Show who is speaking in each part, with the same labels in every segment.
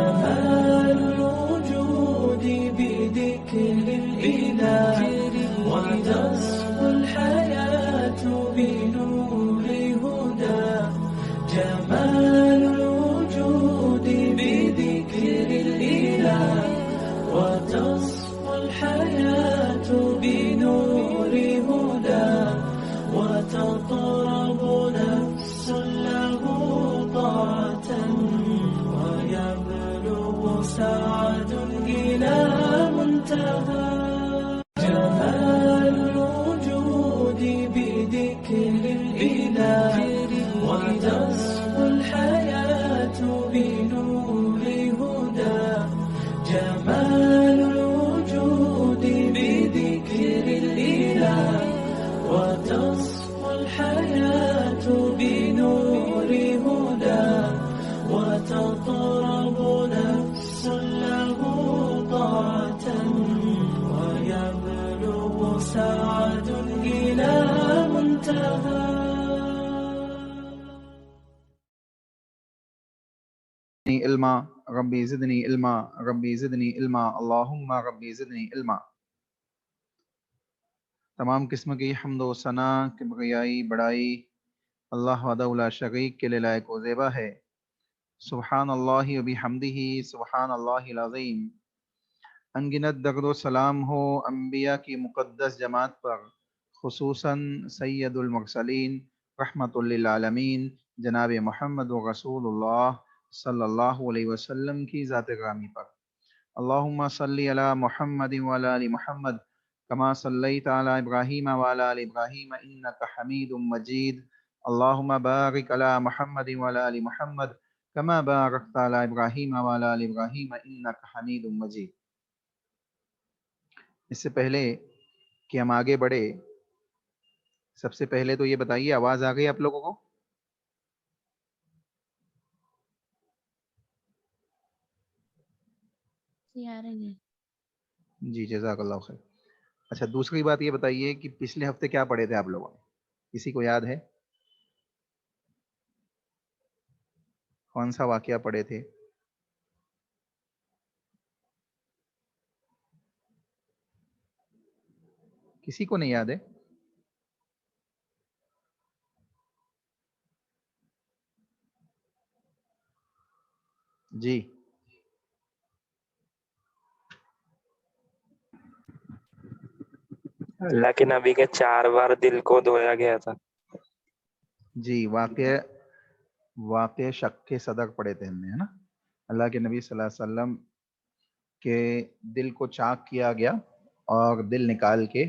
Speaker 1: جمال الوجود بذكر الإله وتصفو الحياة بنور هدى. جمال الوجود بذكر الإله وتصفو الحياة بنور هدى. وتطرب نفس له طاعة ويبلغ سعد إلى منتهى. جمال الوجود بذكر الإله وتصفو الحياة بنور هدى. جمال الوجود بذكر الإله وتصفو الحياة بنور هدى. وتطرب نفس له طاعة ويبلغ سعد إلى منتهى.
Speaker 2: علما ربی زدنی علما ربی زدنی علما اللہم ربی زدنی علما. تمام قسم کی حمد و ثنا کبریائی بڑائی اللہ وحدہ لا شریک کے لیے لائق و زیبا ہے. سبحان اللہ و بحمدہ سبحان اللہ العظیم. انگنت درد و سلام ہو انبیاء کی مقدس جماعت پر، خصوصاً سید المرسلین رحمت للعالمین جناب محمد و رسول اللہ صلی اللہ علیہ وسلم کی ذات گرامی پر. اللہم صلی علی محمد وعلی آل محمد کما صلیت علی ابراہیم وعلی آل ابراہیم انک حمید مجید. اللہم بارک علی محمد وعلی آل محمد کما بارکت علی ابراہیم وعلی آل ابراہیم انک حمید مجید. اس سے پہلے کہ ہم آگے بڑھے، سب سے پہلے تو یہ بتائیے آواز آ گئی آپ لوگوں کو؟ جی جزاک اللہ خیر. اچھا دوسری بات یہ بتائیے کہ پچھلے ہفتے کیا پڑھے تھے آپ لوگوں نے؟ کسی کو یاد ہے کون سا واقعہ پڑھے تھے؟ کسی کو نہیں یاد ہے؟ جی
Speaker 3: اللہ کے نبی کے 4 بار دل کو دھویا گیا تھا.
Speaker 2: جی واقع شق کے صدر پڑھے تھے ہم نے، ہے نا. اللہ کے نبی صلی اللہ علیہ وسلم کے دل کو چاک کیا گیا اور دل نکال کے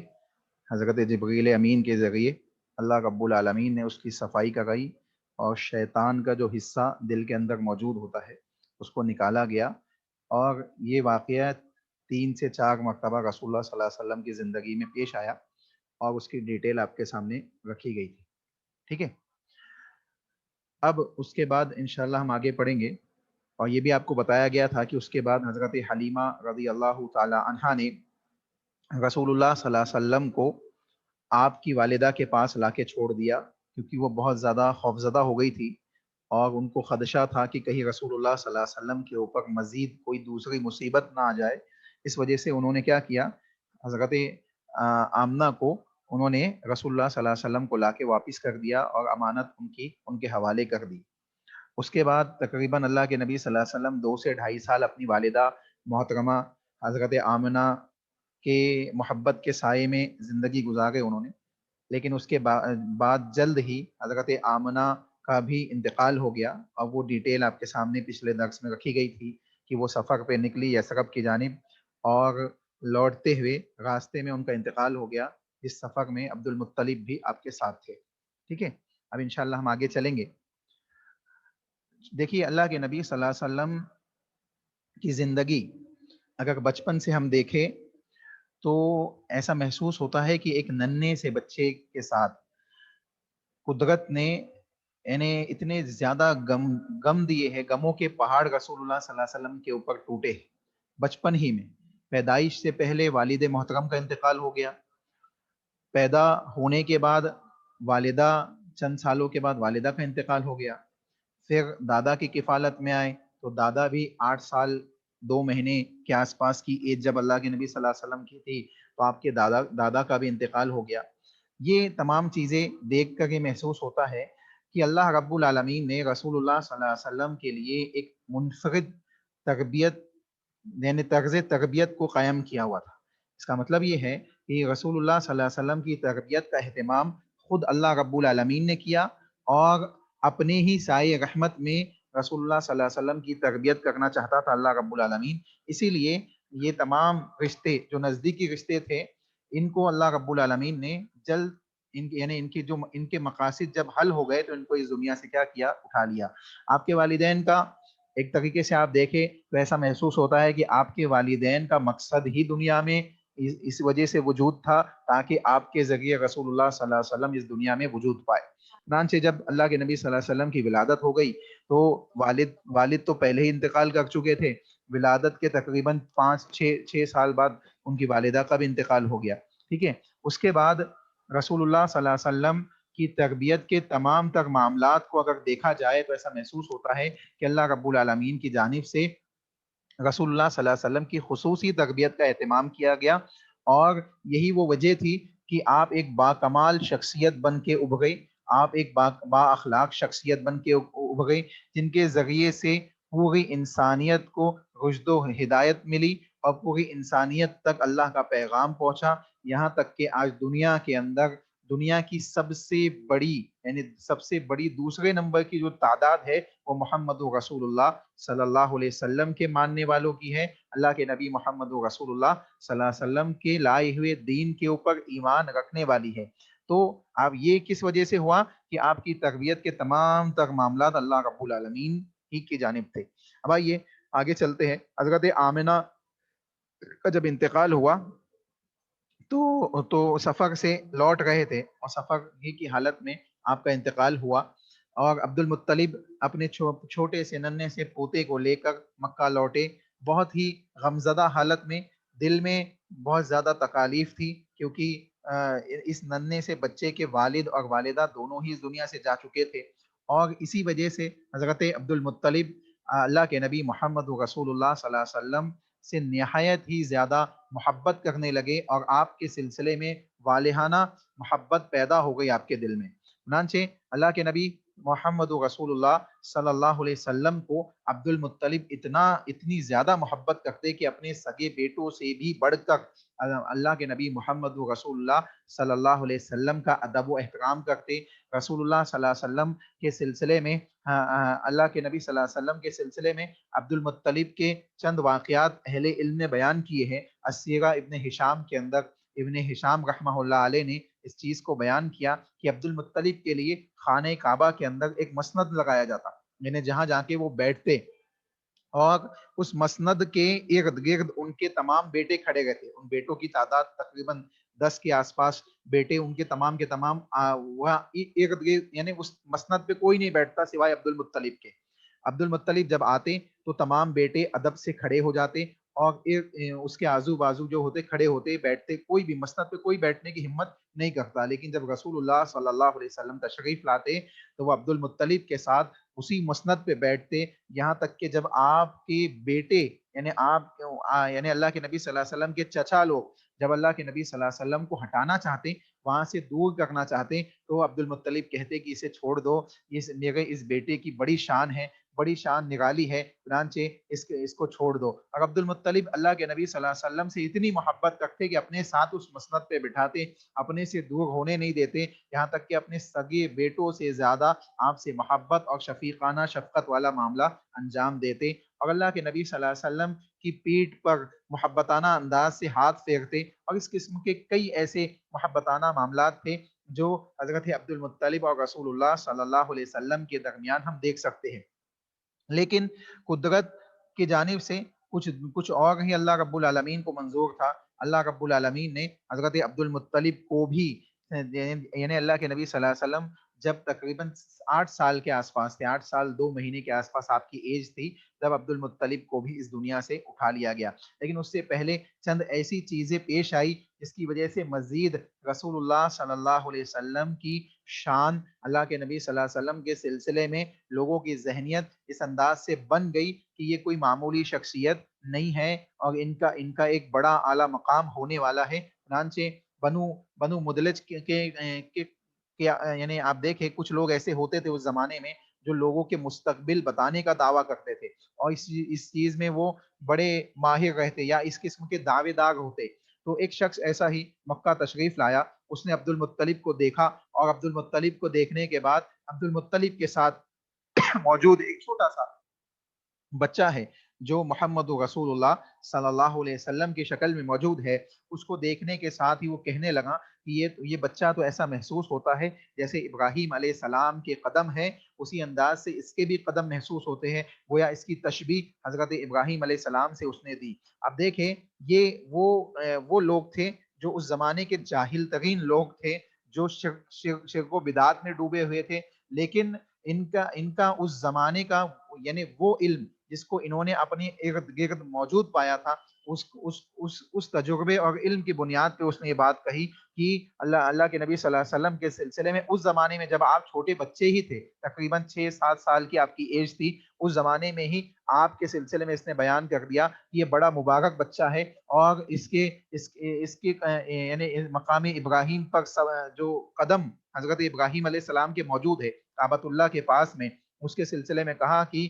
Speaker 2: حضرت جبریل امین کے ذریعے اللہ رب العالمین نے اس کی صفائی کرائی اور شیطان کا جو حصہ دل کے اندر موجود ہوتا ہے اس کو نکالا گیا. اور یہ واقعہ 3 سے 4 مرتبہ رسول اللہ صلی اللہ علیہ وسلم کی زندگی میں پیش آیا اور اس کی ڈیٹیل آپ کے سامنے رکھی گئی تھی. ٹھیک ہے، اب اس کے بعد انشاءاللہ ہم آگے پڑھیں گے. اور یہ بھی آپ کو بتایا گیا تھا کہ اس کے بعد حضرت حلیمہ رضی اللہ تعالی عنہا نے رسول اللہ صلی اللہ علیہ وسلم کو آپ کی والدہ کے پاس لا کے چھوڑ دیا، کیونکہ وہ بہت زیادہ خوفزدہ ہو گئی تھی اور ان کو خدشہ تھا کہ کہیں رسول اللہ صلی اللہ علیہ وسلم کے اوپر مزید کوئی دوسری مصیبت نہ آ جائے. اس وجہ سے انہوں نے کیا کیا، حضرت آمنہ کو انہوں نے رسول اللہ صلی اللہ علیہ وسلم کو لا کے واپس کر دیا اور امانت ان کے حوالے کر دی. اس کے بعد تقریباً اللہ کے نبی صلی اللہ علیہ وسلم 2 سے 2.5 سال اپنی والدہ محترمہ حضرت آمنہ کے محبت کے سائے میں زندگی گزارے انہوں نے. لیکن اس کے بعد جلد ہی حضرت آمنہ کا بھی انتقال ہو گیا اور وہ ڈیٹیل آپ کے سامنے پچھلے درس میں رکھی گئی تھی کہ وہ سفر پہ نکلی یثرب کی جانب اور لوٹتے ہوئے راستے میں ان کا انتقال ہو گیا، اس سفر میں عبد المطلب بھی آپ کے ساتھ تھے. ٹھیک ہے، اب انشاءاللہ ہم آگے چلیں گے. دیکھیے اللہ کے نبی صلی اللہ علیہ وسلم کی زندگی اگر بچپن سے ہم دیکھیں تو ایسا محسوس ہوتا ہے کہ ایک ننھے سے بچے کے ساتھ قدرت نے انہیں اتنے زیادہ غم دیے ہیں، غموں کے پہاڑ رسول اللہ صلی اللہ علیہ وسلم کے اوپر ٹوٹے. بچپن ہی میں پیدائش سے پہلے والد محترم کا انتقال ہو گیا، پیدا ہونے کے بعد چند سالوں کے بعد والدہ کا انتقال ہو گیا، پھر دادا کی کفالت میں آئے تو تو دادا بھی 8 سال 2 مہینے کے آس پاس کی ایج جب اللہ کے نبی صلی اللہ علیہ وسلم کی تھی تو آپ کے دادا کا بھی انتقال ہو گیا. یہ تمام چیزیں دیکھ کر یہ محسوس ہوتا ہے کہ اللہ رب العالمین نے رسول اللہ صلی اللہ علیہ وسلم کے لیے ایک منفرد تربیت یعنی طرز تربیت کو قائم کیا ہوا تھا. اس کا مطلب یہ ہے کہ رسول اللہ صلی اللہ علیہ وسلم کی تربیت کا اہتمام خود اللہ رب العالمین نے کیا اور اپنے ہی سائے رحمت میں رسول اللہ صلی اللہ علیہ وسلم کی تربیت کرنا چاہتا تھا اللہ رب العالمین. اسی لیے یہ تمام رشتے جو نزدیکی رشتے تھے ان کو اللہ رب العالمین نے جلد یعنی ان کے مقاصد جب حل ہو گئے تو ان کو اس دنیا سے کیا کیا؟ اٹھا لیا. آپ کے والدین کا ایک طریقے سے آپ دیکھیں تو ایسا محسوس ہوتا ہے کہ آپ کے والدین کا مقصد ہی دنیا میں اس وجہ سے وجود تھا تاکہ آپ کے ذریعے رسول اللہ صلی اللہ علیہ وسلم اس دنیا میں وجود پائے. چنانچہ جب اللہ کے نبی صلی اللہ علیہ وسلم کی ولادت ہو گئی تو والد تو پہلے ہی انتقال کر چکے تھے. ولادت کے تقریباً 5-6 سال بعد ان کی والدہ کا بھی انتقال ہو گیا. ٹھیک ہے. اس کے بعد رسول اللہ صلی اللہ علیہ وسلم کی تربیت کے تمام تر معاملات کو اگر دیکھا جائے تو ایسا محسوس ہوتا ہے کہ اللہ رب العالمین کی جانب سے رسول اللہ صلی اللہ علیہ وسلم کی خصوصی تربیت کا اہتمام کیا گیا اور یہی وہ وجہ تھی کہ آپ ایک باکمال شخصیت بن کے ابھرے. آپ ایک با اخلاق شخصیت بن کے ابھرے جن کے ذریعے سے پوری انسانیت کو رشد و ہدایت ملی اور پوری انسانیت تک اللہ کا پیغام پہنچا. یہاں تک کہ آج دنیا کے اندر دنیا کی سب سے بڑی دوسرے نمبر کی جو تعداد ہے وہ محمد رسول اللہ صلی اللہ علیہ وسلم کے ماننے والوں کی ہے. اللہ کے نبی محمد رسول اللہ صلی اللہ علیہ وسلم کے لائے ہوئے دین کے اوپر ایمان رکھنے والی ہے. تو اب یہ کس وجہ سے ہوا کہ آپ کی تربیت کے تمام تر معاملات اللہ رب العالمین ہی کی جانب تھے. اب آئیے آگے چلتے ہیں. حضرت آمنہ کا جب انتقال ہوا تو سفر سے لوٹ رہے تھے اور سفر ہی کی حالت میں آپ کا انتقال ہوا اور عبد المطلب اپنے چھوٹے سے ننھے سے پوتے کو لے کر مکہ لوٹے. بہت ہی غمزدہ حالت میں، دل میں بہت زیادہ تکالیف تھی کیونکہ اس ننھے سے بچے کے والد اور والدہ دونوں ہی اس دنیا سے جا چکے تھے اور اسی وجہ سے حضرت عبد المطلب اللہ کے نبی محمد رسول اللہ صلی اللہ علیہ وسلم سے نہایت ہی زیادہ محبت کرنے لگے اور آپ کے سلسلے میں والہانہ محبت پیدا ہو گئی آپ کے دل میں. چنانچہ اللہ کے نبی محمد رسول اللہ صلی اللہ علیہ وسلم کو عبد المطلب اتنی زیادہ محبت کرتے کہ اپنے سگے بیٹوں سے بھی بڑھ کر اللہ کے نبی محمد رسول اللہ صلی اللہ علیہ وسلم کا ادب و احترام کرتے. رسول اللہ صلی اللہ علیہ وسلم کے سلسلے میں اللہ کے نبی صلی اللہ علیہ وسلم کے سلسلے میں عبد المطلب کے چند واقعات اہل علم نے بیان کیے ہیں. السیرہ ابن ہشام کے اندر ابن ہشام رحمہ اللہ علیہ نے اس چیز کو بیان کیا کہ عبد المطلب کے لیے خانہ کعبہ کے اندر ایک مسند لگایا جاتا، یعنی جہاں جا کے وہ بیٹھتے اور اس مسند کے ارد گرد ان کے تمام بیٹے کھڑے رہتے. ان بیٹوں کی تعداد تقریباً 10 کے آس پاس بیٹے ان کے تمام وہاں ارد گرد، یعنی اس مسند پہ کوئی نہیں بیٹھتا سوائے عبد المطلب کے. عبد المطلب جب آتے تو تمام بیٹے ادب سے کھڑے ہو جاتے اور اس کے آزو بازو جو ہوتے کھڑے ہوتے بیٹھتے. کوئی بھی مسند پہ کوئی بیٹھنے کی ہمت نہیں کرتا. لیکن جب رسول اللہ صلی اللہ علیہ وسلم تشریف لاتے تو وہ عبد المطلب کے ساتھ اسی مسند پہ بیٹھتے، یہاں تک کہ جب آپ کے بیٹے یعنی اللہ کے نبی صلی اللہ علیہ وسلم کے چچا لوگ جب اللہ کے نبی صلی اللہ علیہ وسلم کو ہٹانا چاہتے، وہاں سے دور کرنا چاہتے، تو عبد المطلب کہتے کہ اسے چھوڑ دو، میرے اس بیٹے کی بڑی شان ہے، بڑی شان نرالی ہے، چنانچہ اس کو چھوڑ دو. اور عبد المطلب اللہ کے نبی صلی اللہ علیہ وسلم سے اتنی محبت کرتے کہ اپنے ساتھ اس مسند پہ بٹھاتے، اپنے سے دور ہونے نہیں دیتے، یہاں تک کہ اپنے سگے بیٹوں سے زیادہ آپ سے محبت اور شفیقانہ شفقت والا معاملہ انجام دیتے. اور اللہ کے نبی صلی اللہ علیہ وسلم کی پیٹھ پر محبتانہ انداز سے ہاتھ پھیرتے. اور اس قسم کے کئی ایسے محبتانہ معاملات تھے جو حضرت عبد المطلب اور رسول اللہ صلی اللہ علیہ وسلم کے درمیان ہم دیکھ سکتے ہیں. لیکن قدرت کی جانب سے کچھ اور ہی اللہ رب العالمین کو منظور تھا. اللہ رب العالمین نے حضرت عبد المطلب کو بھی یعنی اللہ کے نبی صلی اللہ علیہ وسلم جب تقریباً 8 سال کے آس پاس تھے، 8 سال 2 مہینے کے آس پاس آپ کی ایج تھی، جب عبد المطلب کو بھی اس دنیا سے اٹھا لیا گیا. لیکن اس سے پہلے چند ایسی چیزیں پیش آئی جس کی وجہ سے مزید رسول اللہ صلی اللہ علیہ وسلم کی شان، اللہ کے نبی صلی اللہ علیہ وسلم کے سلسلے میں لوگوں کی ذہنیت اس انداز سے بن گئی کہ یہ کوئی معمولی شخصیت نہیں ہے اور ان کا ایک بڑا اعلیٰ مقام ہونے والا ہے. چنانچہ بنو مدلج یعنی آپ دیکھیں کچھ لوگ ایسے ہوتے تھے اس زمانے میں جو لوگوں کے مستقبل بتانے کا دعویٰ کرتے تھے اور اس چیز میں وہ بڑے ماہر رہتے یا اس قسم کے دعوے دار ہوتے. تو ایک شخص ایسا ہی مکہ تشریف لایا، اس نے عبد المطلب کو دیکھا اور عبد المطلب کو دیکھنے کے بعد عبد المطلب کے ساتھ موجود ایک چھوٹا سا بچہ ہے جو محمد رسول اللہ صلی اللہ علیہ وسلم کی شکل میں موجود ہے، اس کو دیکھنے کے ساتھ ہی وہ کہنے لگا کہ یہ بچہ تو ایسا محسوس ہوتا ہے جیسے ابراہیم علیہ السلام کے قدم ہے، اسی انداز سے اس کے بھی قدم محسوس ہوتے ہیں، گویا اس کی تشبیہ حضرت ابراہیم علیہ السلام سے اس نے دی. اب دیکھیں یہ وہ لوگ تھے جو اس زمانے کے جاہل ترین لوگ تھے، جو شرک و بدعات میں ڈوبے ہوئے تھے. لیکن ان کا اس زمانے کا یعنی وہ علم جس کو انہوں نے اپنے ارد گرد موجود پایا تھا، اس تجربے اور علم کی بنیاد پہ اس نے یہ بات کہی کہ اللہ کے نبی صلی اللہ علیہ وسلم کے سلسلے میں اس زمانے میں جب آپ چھوٹے بچے ہی تھے، تقریباً 6-7 سال کی آپ کی ایج تھی، اس زمانے میں ہی آپ کے سلسلے میں اس نے بیان کر دیا کہ یہ بڑا مبارک بچہ ہے اور اس کے یعنی مقام ابراہیم پر جو قدم حضرت ابراہیم علیہ السلام کے موجود ہے کعبۃ اللہ کے پاس میں، اس کے سلسلے میں کہا کہ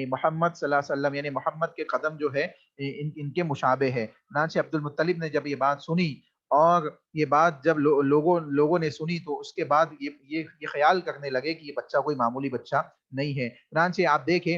Speaker 2: محمد صلی اللہ علیہ وسلم یعنی محمد کے قدم جو ہے ان کے مشابہ ہے. چنانچہ عبد المطلب نے جب یہ بات سنی اور یہ بات جب لوگوں نے سنی تو اس کے بعد یہ خیال کرنے لگے کہ یہ بچہ کوئی معمولی بچہ نہیں ہے. چنانچہ آپ دیکھیں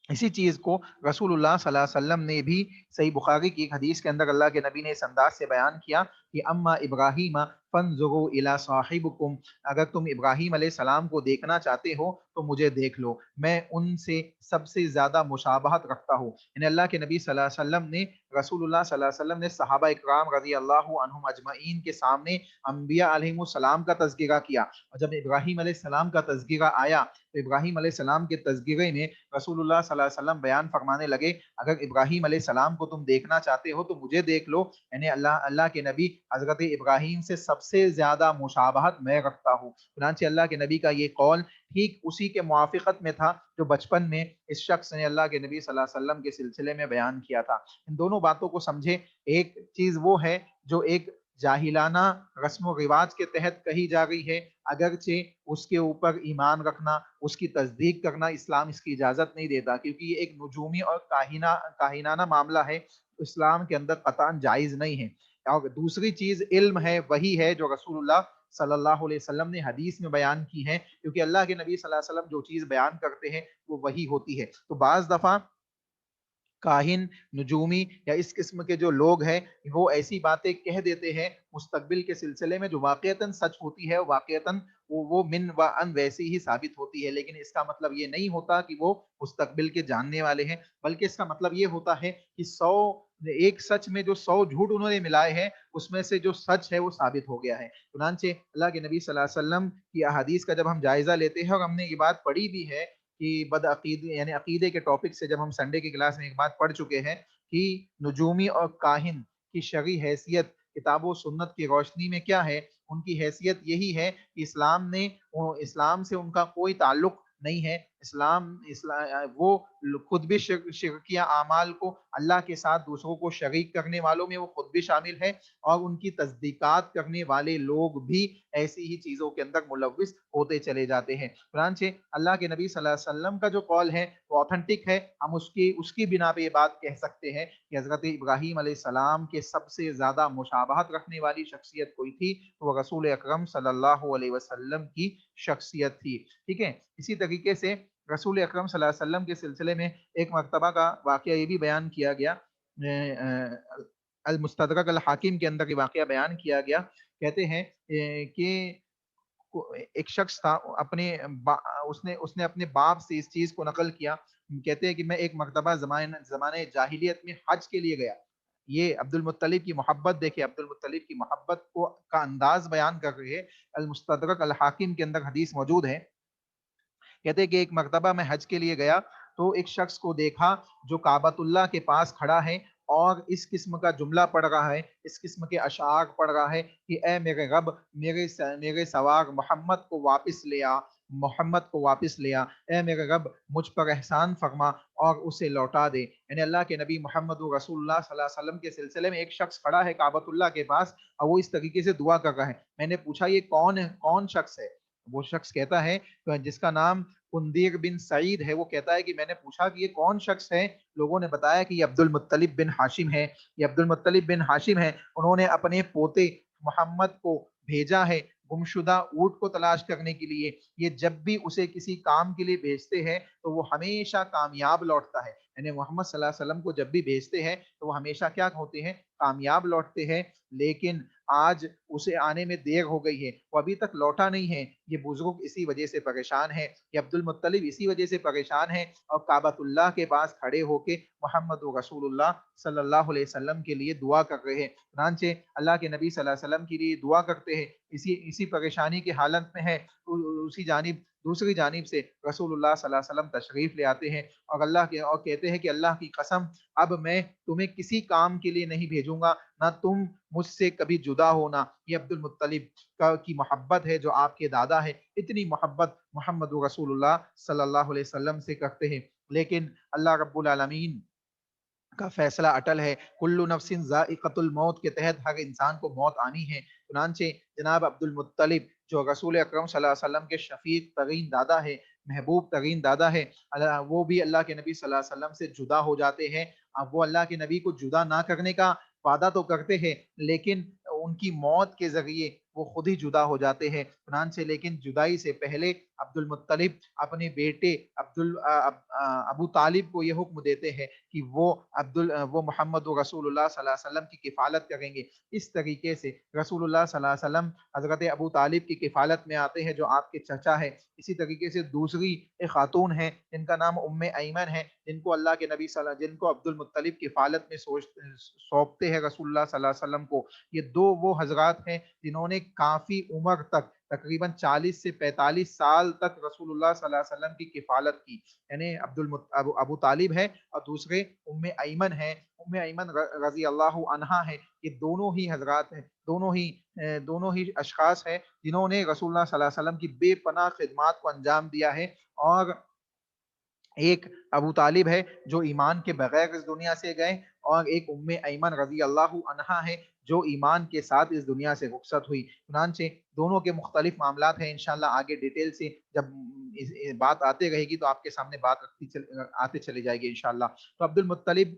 Speaker 2: اسی چیز کو رسول اللہ صلی اللہ علیہ وسلم نے بھی صحیح بخاری کی ایک حدیث کے اندر اللہ کے نبی نے اس انداز سے بیان کیا کہ اما ابراہیم فانظروا الی صاحبکم، اگر تم ابراہیم علیہ السلام کو دیکھنا چاہتے ہو تو مجھے دیکھ لو، میں ان سے سب سے زیادہ مشابہت رکھتا ہوں. یعنی اللہ کے نبی صلی اللہ علیہ وسلم نے رسول اللہ صلی اللہ علیہ وسلم نے صحابہ اکرام رضی اللہ عنہم اجمعین کے سامنے انبیاء علیہم السلام کا تذکرہ کیا، اور جب ابراہیم علیہ السلام کا تذکرہ آیا تو ابراہیم علیہ السلام کے تذکرے میں رسول اللہ صلی اللہ علیہ وسلم بیان فرمانے لگے اگر ابراہیم علیہ السلام کو تم دیکھنا چاہتے ہو تو مجھے دیکھ لو، یعنی اللہ کے نبی حضرت ابراہیم سے سب سے زیادہ مشابہت میں رکھتا ہوں. چنانچہ اللہ کے نبی کا یہ قول ٹھیک اسی کے موافقت میں تھا جو بچپن میں اس شخص نے اللہ کے نبی صلی اللہ علیہ وسلم کے سلسلے میں بیان کیا تھا. ان دونوں باتوں کو سمجھے. ایک چیز وہ ہے جو ایک جاہلانہ رسم و رواج کے تحت کہی جا رہی ہے، اگرچہ اس کے اوپر ایمان رکھنا، اس کی تصدیق کرنا اسلام اس کی اجازت نہیں دیتا، کیونکہ یہ ایک نجومی اور کاہنانہ معاملہ ہے، اسلام کے اندر قطعاً جائز نہیں ہے. اور دوسری چیز علم ہے، وہی ہے جو رسول اللہ صلی اللہ علیہ وسلم نے حدیث میں بیان کی ہے، کیونکہ اللہ کے نبی صلی اللہ علیہ وسلم جو چیز بیان کرتے ہیں وہ وہی ہوتی ہے. تو بعض دفعہ کاہن، نجومی یا اس قسم کے جو لوگ ہیں وہ ایسی باتیں کہہ دیتے ہیں مستقبل کے سلسلے میں جو واقعتاً سچ ہوتی ہے، واقعتاً وہ من و ان ویسی ہی ثابت ہوتی ہے، لیکن اس کا مطلب یہ نہیں ہوتا کہ وہ مستقبل کے جاننے والے ہیں، بلکہ اس کا مطلب یہ ہوتا ہے کہ ایک سچ میں جو 100 جھوٹ انہوں نے ملائے ہیں اس میں سے جو سچ ہے وہ ثابت ہو گیا ہے. چنانچہ اللہ کے نبی صلی اللہ علیہ وسلم کی احادیث کا جب ہم جائزہ لیتے ہیں اور ہم نے یہ بات پڑھی بھی ہے کہ یعنی عقیدے کے ٹاپک سے جب ہم سنڈے کی کلاس میں ایک بات پڑھ چکے ہیں کہ نجومی اور کاہن کی شرعی حیثیت کتاب و سنت کی روشنی میں کیا ہے. ان کی حیثیت یہی ہے کہ اسلام سے ان کا کوئی تعلق نہیں ہے. وہ خود بھی شرکیہ اعمال کو اللہ کے ساتھ دوسروں کو شریک کرنے والوں میں وہ خود بھی شامل ہے، اور ان کی تصدیقات کرنے والے لوگ بھی ایسی ہی چیزوں کے اندر ملوث ہوتے چلے جاتے ہیں. چنانچہ اللہ کے نبی صلی اللہ علیہ وسلم کا جو قول ہے وہ اوتھینٹک ہے، ہم اس کی بنا پہ یہ بات کہہ سکتے ہیں کہ حضرت ابراہیم علیہ السلام کے سب سے زیادہ مشابہت رکھنے والی شخصیت کوئی تھی تو وہ رسول اکرم صلی اللہ علیہ وسلم کی شخصیت تھی. ٹھیک ہے. اسی طریقے سے رسول اکرم صلی اللہ علیہ وسلم کے سلسلے میں ایک مرتبہ کا واقعہ یہ بھی بیان کیا گیا، المستدرک الحاکم کے اندر یہ واقعہ بیان کیا گیا. کہتے ہیں کہ ایک شخص تھا اس نے اپنے باپ سے اس چیز کو نقل کیا. کہتے ہیں کہ میں ایک مرتبہ زمانے جاہلیت میں حج کے لیے گیا. یہ عبد المطلب کی محبت دیکھیں، عبد المطلب کی محبت کو کا انداز بیان کر رہے ہیں۔ المستدرک الحاکم کے اندر حدیث موجود ہے، کہتے ہیں کہ ایک مرتبہ میں حج کے لیے گیا تو ایک شخص کو دیکھا جو کعبۃ اللہ کے پاس کھڑا ہے اور اس قسم کا جملہ پڑھ رہا ہے، اس قسم کے اشعار پڑھ رہا ہے کہ اے میرے رب، میرے سوار محمد کو واپس لے آ، محمد کو واپس لے آ، اے میرے رب مجھ پر احسان فرما اور اسے لوٹا دے۔ یعنی اللہ کے نبی محمد رسول اللہ صلی اللہ علیہ وسلم کے سلسلے میں ایک شخص کھڑا ہے کعبۃ اللہ کے پاس اور وہ اس طریقے سے دعا کر رہا ہے۔ میں نے پوچھا یہ کون ہے، کون شخص ہے؟ وہ شخص کہتا ہے جس کا نام کندیر بن سعید ہے، وہ کہتا ہے کہ میں نے پوچھا کہ یہ کون شخص ہے، لوگوں نے بتایا کہ یہ عبد المطلب بن ہاشم ہے، یہ عبد المطلب بن ہاشم ہے، انہوں نے اپنے پوتے محمد کو بھیجا ہے گمشدہ اونٹ کو تلاش کرنے کے لیے۔ یہ جب بھی اسے کسی کام کے لیے بھیجتے ہیں تو وہ ہمیشہ کامیاب لوٹتا ہے، یعنی محمد صلی اللہ علیہ وسلم کو جب بھی بھیجتے ہیں تو وہ ہمیشہ کیا ہوتے ہیں، کامیاب لوٹتے ہیں۔ لیکن آج اسے آنے میں دیر ہو گئی ہے، وہ ابھی تک لوٹا نہیں ہے، یہ بزرگ اسی وجہ سے پریشان ہے، یہ عبد المطلب اسی وجہ سے پریشان ہے اور کعبۃ اللہ کے پاس کھڑے ہو کے محمد رسول اللہ صلی اللہ علیہ وسلم کے لیے دعا کر رہے ہیں۔ چنانچہ اللہ کے نبی صلی اللہ علیہ وسلم کے لیے دعا کرتے ہیں، اسی پریشانی کی حالت میں ہے، اسی جانب دوسری جانب سے رسول اللہ صلی اللہ علیہ وسلم تشریف لے آتے ہیں اور کہتے ہیں کہ اللہ کی قسم اب میں تمہیں کسی کام کے لیے نہیں بھیجوں گا، نہ تم مجھ سے کبھی جدا ہونا۔ یہ عبد المطلب کی محبت ہے جو آپ کے دادا ہے، اتنی محبت محمد رسول اللہ صلی اللہ علیہ وسلم سے کرتے ہیں۔ لیکن اللہ رب العالمین کا فیصلہ اٹل ہے، کل نفس ذائقۃ الموت کے تحت ہر انسان کو موت آنی ہے۔ چنانچہ جناب عبد المطلب جو رسول اکرم صلی اللہ علیہ وسلم کے شفیق ترین دادا ہے، محبوب ترین دادا ہے، وہ بھی اللہ کے نبی صلی اللہ علیہ وسلم سے جدا ہو جاتے ہیں۔ اب وہ اللہ کے نبی کو جدا نہ کرنے کا وعدہ تو کرتے ہیں، لیکن ان کی موت کے ذریعے وہ خود ہی جدا ہو جاتے ہیں۔ چنانچہ لیکن جدائی سے پہلے عبد المطلب اپنے بیٹے ابو طالب کو یہ حکم دیتے ہیں کہ وہ محمد رسول اللہ صلی اللہ علیہ وسلم کی کفالت کریں گے۔ اس طریقے سے رسول اللہ صلی اللہ علیہ وسلم حضرت ابو طالب کی کفالت میں آتے ہیں جو آپ کے چچا ہے۔ اسی طریقے سے دوسری ایک خاتون ہیں جن کا نام ام ایمن ہے، جن کو اللہ کے نبی جن کو عبد المطلب کفالت میں سونپتے ہیں رسول اللہ صلی اللہ علیہ وسلم کو۔ یہ دو وہ حضرات ہیں جنہوں نے کافی عمر تک تقریباً 40 سے 45 سال تک رسول اللہ صلی اللہ علیہ وسلم کی کفالت کی، یعنی ابو طالب ہے اور دوسرے ام ایمن ہے، ام ایمن رضی اللہ عنہا ہے۔ یہ دونوں ہی حضرات ہیں، دونوں ہی اشخاص ہیں جنہوں نے رسول اللہ صلی اللہ علیہ وسلم کی بے پناہ خدمات کو انجام دیا ہے۔ اور ایک ابو طالب ہے جو ایمان کے بغیر اس دنیا سے گئے، اور ایک ام ایمن رضی اللہ عنہا ہے جو ایمان کے ساتھ اس دنیا سے رخصت ہوئی۔ چنانچہ دونوں کے مختلف معاملات ہیں، انشاءاللہ آگے ڈیٹیل سے جب بات آتے رہے گی تو آپ کے سامنے بات آتے چلی جائے گی انشاءاللہ۔ تو عبد المطلب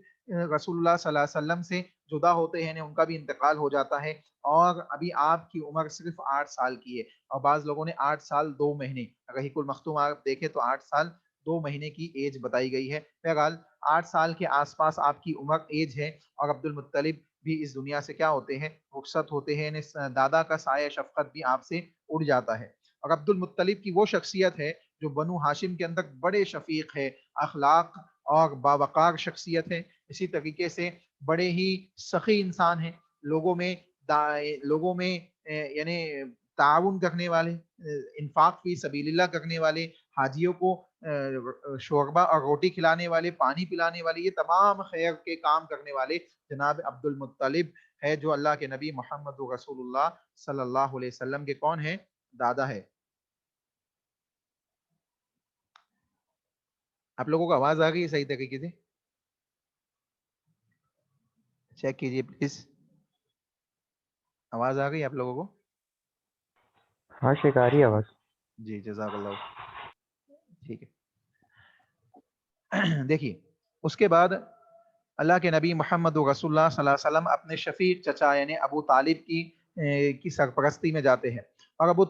Speaker 2: رسول اللہ صلی اللہ علیہ وسلم سے جدا ہوتے ہیں، ان کا بھی انتقال ہو جاتا ہے، اور ابھی آپ کی عمر صرف 8 سال کی ہے، اور بعض لوگوں نے 8 سال 2 مہینے، رحیق المختوم آپ دیکھیں تو 8 سال 2 مہینے کی ایج بتائی گئی ہے۔ بہرحال 8 سال کے آس پاس آپ کی عمر ایج ہے، اور عبد المطلب بھی اس دنیا سے کیا ہوتے ہیں، رخصت ہوتے ہیں، دادا کا سایہ شفقت بھی آپ سے اڑ جاتا ہے۔ اور عبد المطلب کی وہ شخصیت ہے جو بنو ہاشم کے اندر بڑے شفیق ہے، اخلاق اور باوقار شخصیت ہے، اسی طریقے سے بڑے ہی سخی انسان ہیں، لوگوں میں یعنی تعاون کرنے والے، انفاق فی سبیل اللہ کرنے والے، حاجیوں کو شوربہ اور روٹی کھلانے والے، پانی پلانے والے، یہ تمام خیر کے کام کرنے والے جناب عبد المطلب ہے، جو اللہ کے نبی محمد رسول اللہ صلی اللہ علیہ وسلم کے کون ہیں، دادا ہے۔ آپ لوگوں کو آواز آ گئی ہے صحیح طریقے سے؟ چیک کیجئے پلیز، آواز آ گئی آپ لوگوں کو؟
Speaker 3: ہاں شکاری آواز۔
Speaker 2: جی جزاک اللہ، ٹھیک ہے۔ دیکھیے اس کے بعد اللہ کے نبی محمد رسول اللہ صلی اللہ علیہ وسلم اپنے شفیق چچا یعنی ابو طالب کی سرپرستی میں جاتے ہیں، اور ابو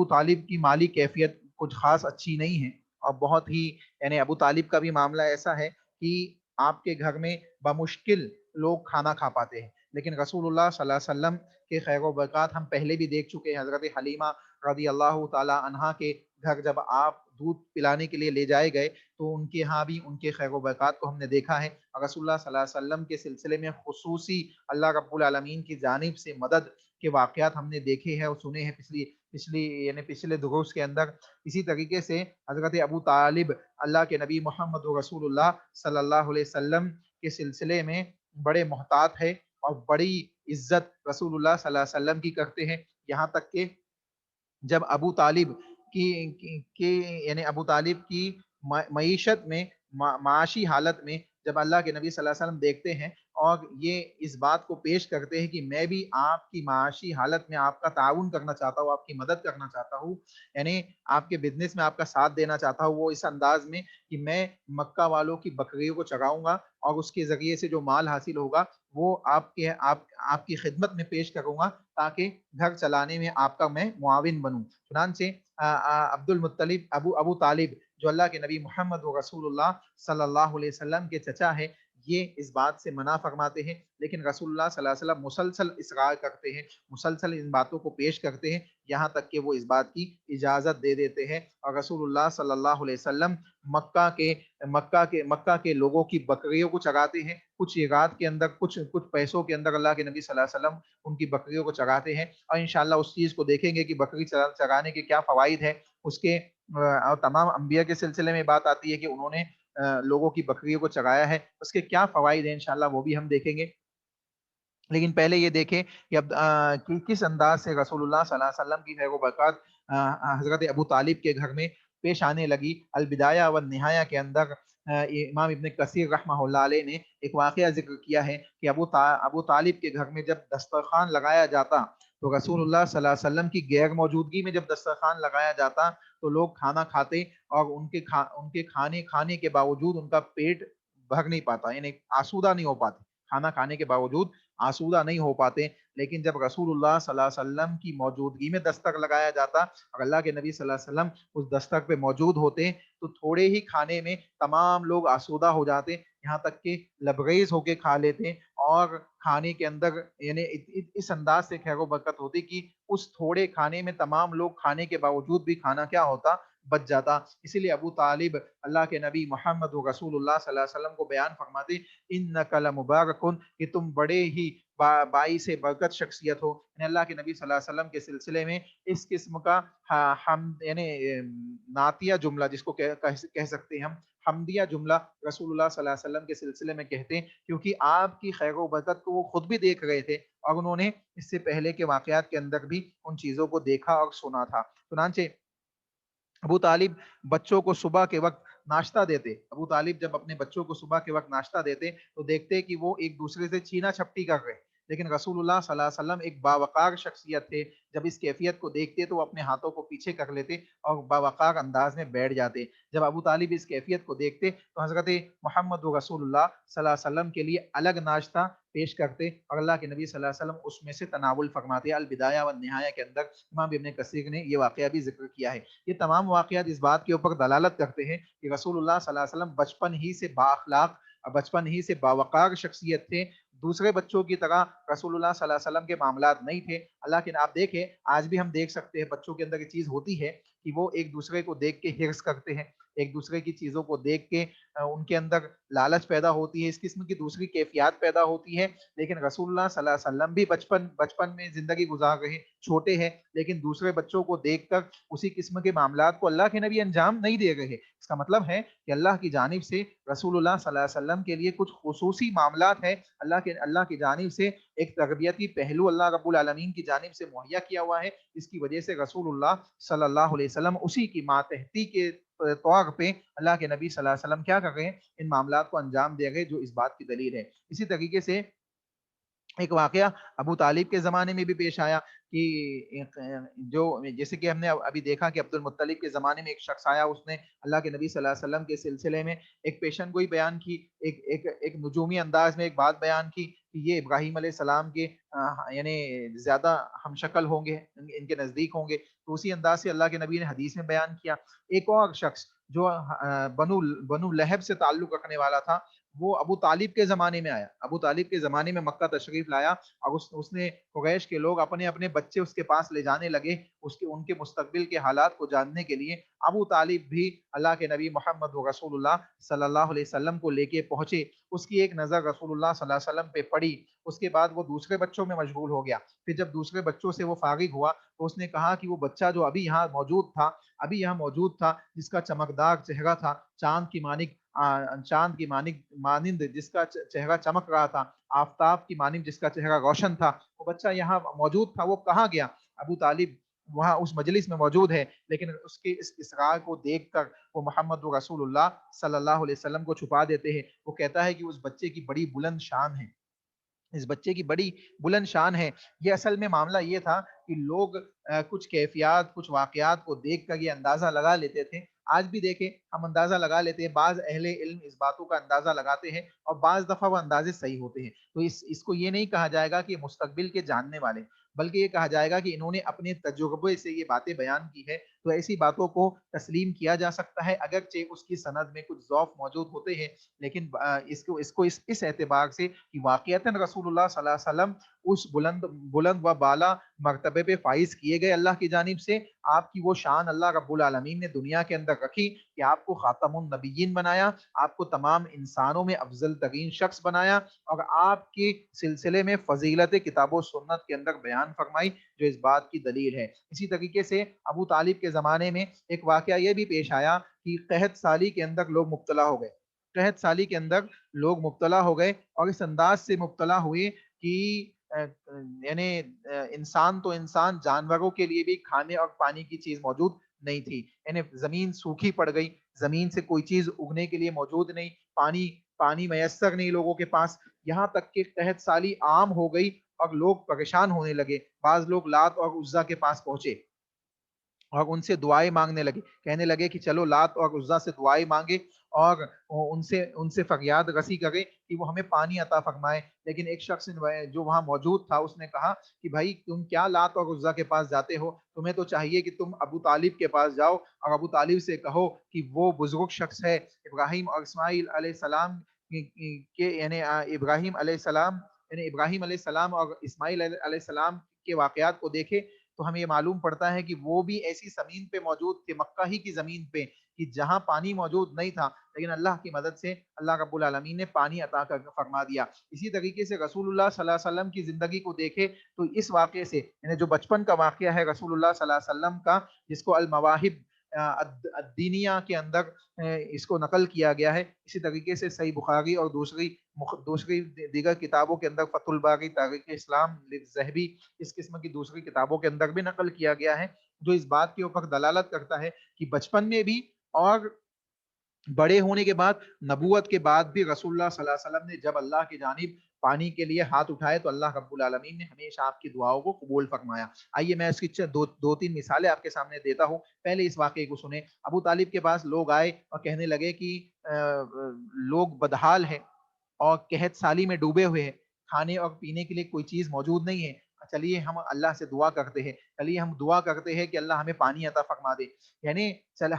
Speaker 2: طالب کی مالی کیفیت کچھ خاص اچھی نہیں ہے، اور بہت ہی یعنی ابو طالب کا بھی معاملہ ایسا ہے کہ آپ کے گھر میں بمشکل لوگ کھانا کھا پاتے ہیں، لیکن رسول اللہ صلی اللہ علیہ وسلم کے خیر و برکات ہم پہلے بھی دیکھ چکے ہیں۔ حضرت حلیمہ رضی اللہ تعالی عنہا کے گھر جب آپ دودھ پلانے کے لیے لے جائے گئے تو ان کے ہاں بھی ان کے خیر و برکات کو ہم نے دیکھا ہے. رسول اللہ صلی اللہ علیہ وسلم کے سلسلے میں خصوصی اللہ رب العالمین کی جانب سے مدد کے واقعات ہم نے دیکھے ہیں اور سنے ہیں پچھلے دروس کے اندر. اسی طریقے سے حضرت ابو طالب اللہ کے نبی محمد رسول اللہ صلی اللہ علیہ وسلم کے سلسلے میں بڑے محتاط ہے اور بڑی عزت رسول اللہ صلی اللہ علیہ وسلم کی کرتے ہیں. یہاں تک کہ جب ابو طالب یعنی ابو طالب کی معیشت میں معاشی حالت میں جب اللہ کے نبی صلی اللہ علیہ وسلم دیکھتے ہیں اور یہ اس بات کو پیش کرتے ہیں کہ میں بھی آپ کی معاشی حالت میں آپ کا تعاون کرنا چاہتا ہوں, آپ کی مدد کرنا چاہتا ہوں, یعنی آپ کے بزنس میں آپ کا ساتھ دینا چاہتا ہوں, وہ اس انداز میں کہ میں مکہ والوں کی بکریوں کو چراؤں گا اور اس کے ذریعے سے جو مال حاصل ہوگا وہ آپ کی خدمت میں پیش کروں گا تاکہ گھر چلانے میں آپ کا میں معاون بنوں. چنانچہ عبد المطلب ابو طالب جو اللہ کے نبی محمد و رسول اللہ صلی اللہ علیہ وسلم کے چچا ہے, یہ اس بات سے منع فرماتے ہیں, لیکن رسول اللہ صلی اللہ علیہ وسلم مسلسل اصرار کرتے ہیں, مسلسل ان باتوں کو پیش کرتے ہیں, یہاں تک کہ وہ اس بات کی اجازت دے دیتے ہیں. اور رسول اللہ صلی اللہ علیہ وسلم مکہ کے لوگوں کی بکریوں کو چراتے ہیں. کچھ ایراد کے اندر کچھ پیسوں کے اندر اللہ کے نبی صلی اللہ علیہ وسلم ان کی بکریوں کو چراتے ہیں, اور انشاءاللہ اس چیز کو دیکھیں گے کہ بکری چرانے کے کیا فوائد ہے. اس کے اور تمام انبیاء کے سلسلے میں بات آتی ہے کہ انہوں نے لوگوں کی بکریوں کو چرایا ہے, اس کے کیا فوائد ہیں انشاءاللہ وہ بھی ہم دیکھیں گے. لیکن پہلے یہ دیکھیں کہ اب کس انداز سے رسول اللہ صلی اللہ علیہ وسلم کی خیر و برکات حضرت ابو طالب کے گھر میں پیش آنے لگی. البدایہ والنہایہ کے اندر امام ابن کثیر رحمہ اللہ علیہ نے ایک واقعہ ذکر کیا ہے کہ ابو طالب کے گھر میں جب دسترخوان لگایا جاتا تو رسول اللہ صلی اللہ علیہ وسلم کی غیر موجودگی میں جب دسترخوان لگایا جاتا تو لوگ کھانا کھاتے اور ان کے کھانے کے باوجود ان کا پیٹ بھر نہیں پاتا, یعنی آسودہ نہیں ہو پاتے, کھانا کھانے کے باوجود آسودہ نہیں ہو پاتے. لیکن جب رسول اللہ صلی اللہ علیہ وسلم کی موجودگی میں دستک لگایا جاتا اور اللہ کے نبی صلی اللہ علیہ وسلم اس دستک پہ موجود ہوتے تو تھوڑے ہی کھانے میں تمام لوگ آسودہ ہو جاتے, یہاں تک کہ لبریز ہو کے کھا لیتے, اور کھانے کے اندر یعنی اس انداز سے خیر و برکت ہوتی کہ اس تھوڑے کھانے میں تمام لوگ کھانے کے باوجود بھی کھانا کیا ہوتا, بچ جاتا. اسی لیے ابو طالب اللہ کے نبی محمد و رسول اللہ صلی اللہ علیہ وسلم کو بیان فرماتے انک لمبارکن, کہ تم بڑے ہی باعث برکت شخصیت ہو. یعنی اللہ کے نبی صلی اللہ علیہ وسلم کے سلسلے میں اس قسم کا یعنی نعتیہ جملہ جس کو کہہ سکتے ہیں ہم, حمدیہ جملہ رسول اللہ صلی اللہ علیہ وسلم کے سلسلے میں کہتے ہیں, کیونکہ آپ کی خیر و برکت کو وہ خود بھی دیکھ رہے تھے اور انہوں نے اس سے پہلے کے واقعات کے اندر بھی ان چیزوں کو دیکھا اور سنا تھا. چنانچہ ابو طالب بچوں کو صبح کے وقت ناشتہ دیتے. ابو طالب جب اپنے بچوں کو صبح کے وقت ناشتہ دیتے تو دیکھتے کہ وہ ایک دوسرے سے چھینا چھپٹی کر رہے, لیکن رسول اللہ صلی اللہ علیہ وسلم ایک باوقار شخصیت تھے. جب اس کیفیت کو دیکھتے تو وہ اپنے ہاتھوں کو پیچھے کر لیتے اور باوقار انداز میں بیٹھ جاتے. جب ابو طالب اس کیفیت کو دیکھتے تو حضرت محمد رسول اللہ صلی اللہ علیہ وسلم کے لیے الگ ناشتہ پیش کرتے اور اللہ کے نبی صلی اللہ علیہ وسلم اس میں سے تناول فرماتے. البدایہ والنہایہ کے اندر امام ابن کثیر نے یہ واقعہ بھی ذکر کیا ہے. یہ تمام واقعات اس بات کے اوپر دلالت کرتے ہیں کہ رسول اللہ صلی اللہ علیہ وسلم بچپن ہی سے بااخلاق, بچپن ہی سے باوقار شخصیت تھے. دوسرے بچوں کی طرح رسول اللہ صلی اللہ علیہ وسلم کے معاملات نہیں تھے. اللہ کے آپ دیکھیں آج بھی ہم دیکھ سکتے ہیں بچوں کے اندر یہ چیز ہوتی ہے کہ وہ ایک دوسرے کو دیکھ کے حرص کرتے ہیں, ایک دوسرے کی چیزوں کو دیکھ کے ان کے اندر لالچ پیدا ہوتی ہے, اس قسم کی دوسری کیفیات پیدا ہوتی ہے. لیکن رسول اللہ صلی اللہ علیہ وسلم بھی بچپن میں زندگی گزار رہے, چھوٹے ہیں, لیکن دوسرے بچوں کو دیکھ کر اسی قسم کے معاملات کو اللہ کے نبی انجام نہیں دے رہے. اس کا مطلب ہے کہ اللہ کی جانب سے رسول اللہ صلی اللہ علیہ وسلم کے لیے کچھ خصوصی معاملات ہیں, اللہ کی جانب سے ایک تربیتی پہلو اللہ رب العالمین کی جانب سے مہیا کیا ہوا ہے, جس کی وجہ سے رسول اللہ صلی اللہ علیہ وسلم اسی کی ماتحتی کے طور پہ اللہ کے نبی صلی اللہ علیہ وسلم کیا کر رہے ہیں, ان معاملات کو انجام دے گئے, جو اس بات کی دلیل ہے. اسی طریقے سے ایک واقعہ ابو طالب کے زمانے میں بھی پیش آیا کہ جو جیسے کہ ہم نے ابھی دیکھا کہ عبد المطلب کے زمانے میں ایک شخص آیا, اس نے اللہ کے نبی صلی اللہ علیہ وسلم کے سلسلے میں ایک پیشن گوئی بیان کی, ایک نجومی انداز میں ایک بات بیان کی کہ یہ ابراہیم علیہ السلام کے یعنی زیادہ ہم شکل ہوں گے, ان کے نزدیک ہوں گے. تو اسی انداز سے اللہ کے نبی نے حدیث میں بیان کیا. ایک اور شخص جو بنو لہب سے تعلق رکھنے والا تھا, وہ ابو طالب کے زمانے میں آیا. ابو طالب کے زمانے میں مکہ تشریف لایا اور اس نے قریش کے لوگ اپنے اپنے بچے اس کے پاس لے جانے لگے ان کے مستقبل کے حالات کو جاننے کے لیے. ابو طالب بھی اللہ کے نبی محمد رسول اللہ صلی اللہ علیہ وسلم کو لے کے پہنچے. اس کی ایک نظر رسول اللہ صلی اللہ علیہ وسلم پہ پڑی. اس کے بعد وہ دوسرے بچوں میں مشغول ہو گیا. پھر جب دوسرے بچوں سے وہ فارغ ہوا تو اس نے کہا کہ وہ بچہ جو ابھی یہاں موجود تھا جس کا چمکدار چہرہ تھا، چاند کی مانند جس کا چہرہ چمک رہا تھا، آفتاب کی مانند جس کا چہرہ روشن تھا، وہ بچہ یہاں موجود تھا، وہ کہاں گیا؟ ابو طالب وہاں اس مجلس میں موجود ہے، لیکن اس کے اس اصرار کو دیکھ کر وہ محمد رسول اللہ صلی اللہ علیہ وسلم کو چھپا دیتے ہیں. وہ کہتا ہے کہ اس بچے کی بڑی بلند شان ہے، اس بچے کی بڑی بلند شان ہے. یہ اصل میں معاملہ یہ تھا کہ لوگ کچھ کیفیات، کچھ واقعات کو دیکھ کر یہ اندازہ لگا لیتے تھے. آج بھی دیکھیں ہم اندازہ لگا لیتے ہیں، بعض اہل علم اس باتوں کا اندازہ لگاتے ہیں اور بعض دفعہ وہ اندازے صحیح ہوتے ہیں. تو اس کو یہ نہیں کہا جائے گا کہ یہ مستقبل کے جاننے والے، بلکہ یہ کہا جائے گا کہ انہوں نے اپنے تجربے سے یہ باتیں بیان کی ہے. تو ایسی باتوں کو تسلیم کیا جا سکتا ہے اگرچہ اس کی سند میں کچھ ضعف موجود ہوتے ہیں، لیکن اس اعتبار سے کہ واقعتاً رسول اللہ صلی اللہ علیہ وسلم اس بلند و بالا مرتبے پہ فائز کیے گئے اللہ کی جانب سے. آپ کی وہ شان اللہ رب العالمین نے دنیا کے اندر رکھی کہ آپ کو خاتم النبیین بنایا، آپ کو تمام انسانوں میں افضل ترین شخص بنایا اور آپ کے سلسلے میں فضیلت کتاب و سنت کے اندر بیان فرمائی، جو اس بات کی دلیل ہے. اسی طریقے سے ابو طالب کے زمانے میں ایک واقعہ یہ بھی پیش آیا کہ قحط سالی کے اندر لوگ مبتلا ہو گئے. قحط سالی کے اندر لوگ مبتلا ہو گئے اور اس انداز سے مبتلا ہوئے کہ یعنی انسان تو انسان، جانوروں کے لیے بھی کھانے اور پانی کی چیز موجود نہیں تھی. یعنی زمین سوکھی پڑ گئی، زمین سے کوئی چیز اگنے کے لیے موجود نہیں، پانی میسر نہیں لوگوں کے پاس. یہاں تک کہ قحط سالی عام ہو گئی اور لوگ پریشان ہونے لگے. بعض لوگ لات اور عزا کے پاس پہنچے اور ان سے دعائیں مانگنے لگے، کہنے لگے کہ چلو لات اور عزا سے دعائیں مانگے اور ان سے فریاد رسی کرے کہ وہ ہمیں پانی عطا فرمائے. لیکن ایک شخص جو وہاں موجود تھا اس نے کہا کہ بھائی تم کیا لات اور عزا کے پاس جاتے ہو؟ تمہیں تو چاہیے کہ تم ابو طالب کے پاس جاؤ اور ابو طالب سے کہو کہ وہ بزرگ شخص ہے، ابراہیم اور اسماعیل علیہ السلام کے یعنی ابراہیم علیہ السلام اور اسماعیل علیہ السلام کے واقعات کو دیکھے تو ہمیں یہ معلوم پڑتا ہے کہ وہ بھی ایسی زمین پہ موجود تھے، مکہ ہی کی زمین پہ، کہ جہاں پانی موجود نہیں تھا، لیکن اللہ کی مدد سے اللہ رب العالمین نے پانی عطا فرما دیا. اسی طریقے سے رسول اللہ صلی اللہ علیہ وسلم کی زندگی کو دیکھے تو اس واقعے سے یعنی جو بچپن کا واقعہ ہے رسول اللہ صلی اللہ علیہ وسلم کا، جس کو المواہب الدینیہ کے اندر اس کو نقل کیا گیا ہے. اسی طریقے سے صحیح بخاری اور دوسری دیگر کتابوں کے اندر فتح الباری، تاریخ اسلام ذہبی، اس قسم کی دوسری کتابوں کے اندر بھی نقل کیا گیا ہے، جو اس بات کے اوپر دلالت کرتا ہے کہ بچپن میں بھی اور بڑے ہونے کے بعد، نبوت کے بعد بھی رسول اللہ صلی اللہ علیہ وسلم نے جب اللہ کی جانب پانی کے لیے ہاتھ اٹھائے تو اللہ رب العالمین نے ہمیشہ آپ کی دعاؤں کو قبول فرمایا. آئیے میں اس کی دو تین مثالیں آپ کے سامنے دیتا ہوں. پہلے اس واقعے کو سنیں. ابو طالب کے پاس لوگ آئے اور کہنے لگے کہ لوگ بدحال ہیں اور قحط سالی میں ڈوبے ہوئے ہیں، کھانے اور پینے کے لیے کوئی چیز موجود نہیں ہے. چلیے ہم اللہ سے دعا کرتے ہیں، چلیے ہم دعا کرتے ہیں کہ اللہ ہمیں پانی عطا فرما دے. یعنی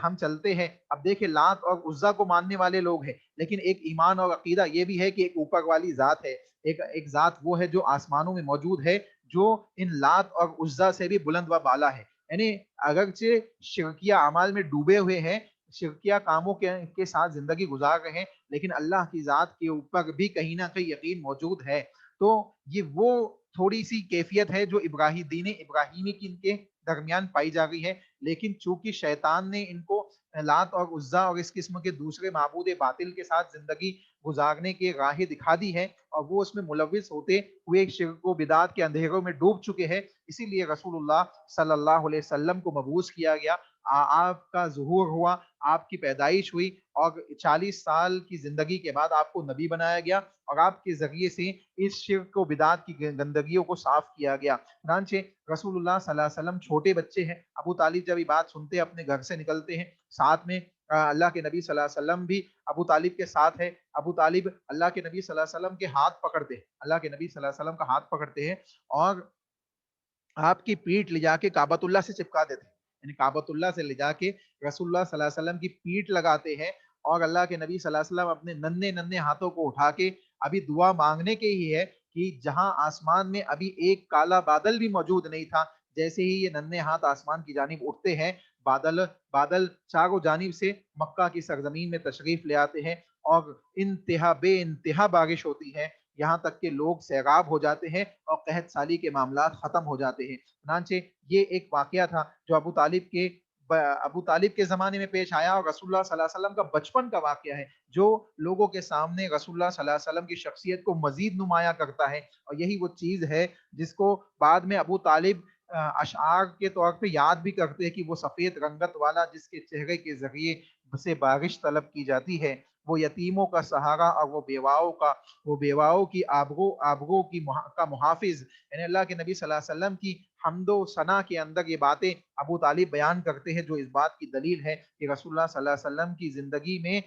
Speaker 2: ہم چلتے ہیں. اب دیکھیں لات اور عزا کو ماننے والے لوگ ہیں، لیکن ایک ایمان اور عقیدہ یہ بھی ہے کہ ایک اوپر والی ذات ہے، ایک ذات وہ ہے جو آسمانوں میں موجود ہے، جو ان لات اور عزا سے بھی بلند و بالا ہے. یعنی اگرچہ شرکیہ اعمال میں ڈوبے ہوئے ہیں، شرکیہ کاموں کے ساتھ زندگی گزار رہے ہیں، لیکن اللہ کی ذات کے اوپر بھی کہیں نہ کہیں یقین موجود ہے. تو یہ وہ تھوڑی سی کیفیت ہے جو دین ابراہیمی کی ان کے درمیان پائی جا رہی ہے. لیکن چونکہ شیطان نے ان کو لات اور عزا اور اس قسم کے دوسرے معبود باطل کے ساتھ زندگی گزارنے کی راہیں دکھا دی ہے اور وہ اس میں ملوث ہوتے ہوئے شرک و بدعات کے اندھیروں میں ڈوب چکے ہیں، اسی لیے رسول اللہ صلی اللہ علیہ وسلم کو مبعوث کیا گیا. آپ کا ظہور ہوا، آپ کی پیدائش ہوئی اور 40 سال کی زندگی کے بعد آپ کو نبی بنایا گیا اور آپ کے ذریعے سے اس شرک و بدعات کی گندگیوں کو صاف کیا گیا. چنانچہ رسول اللہ صلی اللہ علیہ وسلم چھوٹے بچے ہیں. ابو طالب جب یہ بات سنتے ہیں اپنے گھر سے نکلتے ہیں، ساتھ میں اللہ کے نبی صلی اللہ علیہ وسلم بھی ابو طالب کے ساتھ ہے. ابو طالب اللہ کے نبی صلی اللہ علیہ وسلم کے ہاتھ پکڑتے ہیں، اللہ کے نبی صلی اللہ علیہ وسلم کا ہاتھ پکڑتے ہیں اور آپ کی پیٹھ لے جا کے کعبۃ اللہ سے چپکا دیتے ہیں. یعنی کعبۃ اللہ سے لے جا کے رسول اللہ صلی اللہ علیہ وسلم کی پیٹھ لگاتے ہیں اور اللہ کے نبی صلی اللہ علیہ وسلم اپنے ننھے ننھے ہاتھوں کو اٹھا کے ابھی دعا مانگنے کے ہی ہے کہ جہاں آسمان میں ابھی ایک کالا بادل بھی موجود نہیں تھا، جیسے ہی یہ ننھے ہاتھ آسمان کی جانب اٹھتے ہیں، بادل چاروں جانب سے مکہ کی سرزمین میں تشریف لے آتے ہیں اور بے انتہا بارش ہوتی ہے، یہاں تک کہ لوگ سیراب ہو جاتے ہیں اور قحط سالی کے معاملات ختم ہو جاتے ہیں۔ چنانچہ یہ ایک واقعہ تھا جو ابو طالب کے زمانے میں پیش آیا، اور رسول اللہ صلی اللہ علیہ وسلم کا بچپن کا واقعہ ہے جو لوگوں کے سامنے رسول اللہ صلی اللہ علیہ وسلم کی شخصیت کو مزید نمایاں کرتا ہے، اور یہی وہ چیز ہے جس کو بعد میں ابو طالب اشعار کے طور پہ یاد بھی کرتے ہیں کہ وہ سفید رنگت والا جس کے چہرے کے ذریعے سے بارش طلب کی جاتی ہے، وہ یتیموں کا سہارا اور وہ بیواؤں کی آبرو کا محافظ، یعنی اللہ کے نبی صلی اللہ علیہ وسلم کی حمد و ثنا کے اندر یہ باتیں ابو طالب بیان کرتے ہیں، جو اس بات کی دلیل ہے کہ رسول اللہ صلی اللہ علیہ وسلم کی زندگی میں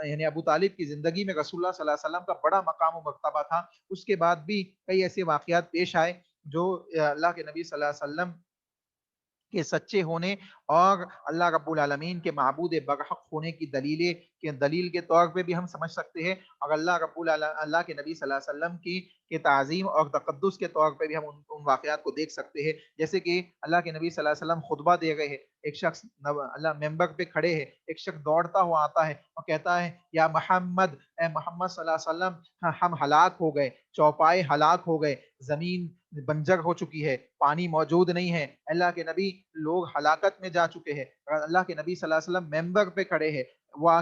Speaker 2: یعنی ابو طالب کی زندگی میں رسول اللہ صلی اللہ علیہ وسلم کا بڑا مقام و مرتبہ تھا۔ اس کے بعد بھی کئی ایسے واقعات پیش آئے جو اللہ کے نبی صلی اللہ علیہ وسلم کے سچے ہونے اور اللہ رب العالمین کے معبود برحق ہونے کی دلیل کے طور پہ بھی ہم سمجھ سکتے ہیں، اور اللہ کے نبی صلی اللہ علیہ وسلم کی تعظیم اور تقدس کے طور پہ بھی ہم ان واقعات کو دیکھ سکتے ہیں، جیسے کہ اللہ کے نبی صلی اللہ علیہ وسلم خطبہ دے رہے ہیں، ایک شخص اللہ ممبر پہ کھڑے ہے، ایک شخص دوڑتا ہوا آتا ہے اور کہتا ہے یا محمد، اے محمد صلی اللہ علیہ وسلم، ہم ہلاک ہو گئے، چوپائے ہلاک ہو گئے، زمین بنجر ہو چکی ہے، پانی موجود نہیں ہے، اللہ کے نبی لوگ ہلاکت میں جا چکے ہیں۔ اللہ کے نبی صلی اللہ علیہ وسلم ممبر پہ کھڑے ہیں، وہ آ